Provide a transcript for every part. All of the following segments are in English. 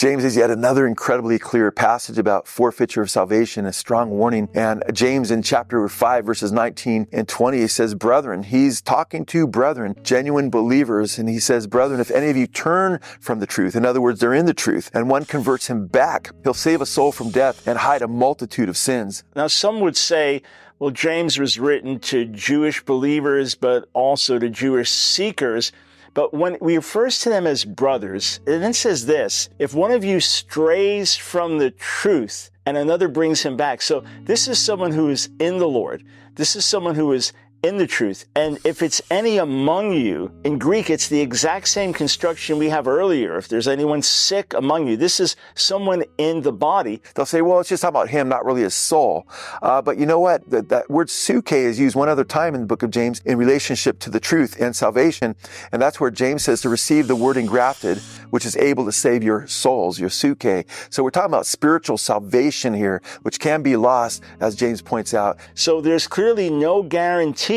James is yet another incredibly clear passage about forfeiture of salvation, a strong warning. And James in chapter 5, verses 19 and 20, he says, brethren, he's talking to brethren, genuine believers. And he says, brethren, if any of you turn from the truth, in other words, they're in the truth, and one converts him back, he'll save a soul from death and hide a multitude of sins. Now, some would say, well, James was written to Jewish believers, but also to Jewish seekers. But when we refer to them as brothers, it then says this, if one of you strays from the truth and another brings him back. So this is someone who is in the Lord. This is someone who is in the truth. And if it's any among you, in Greek, it's the exact same construction we have earlier. If there's anyone sick among you, this is someone in the body. They'll say, well, it's just about him, not really his soul. But you know what? That word suke is used one other time in the book of James in relationship to the truth and salvation. And that's where James says to receive the word engrafted, which is able to save your souls, your suke. So we're talking about spiritual salvation here, which can be lost, as James points out. So there's clearly no guarantee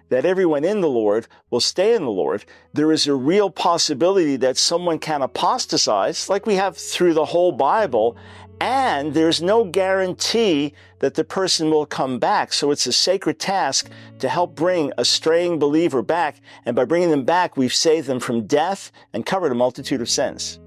that everyone in the Lord will stay in the Lord. There is a real possibility that someone can apostatize, like we have through the whole Bible, and there's no guarantee that the person will come back. So it's a sacred task to help bring a straying believer back, and by bringing them back, we've saved them from death and covered a multitude of sins.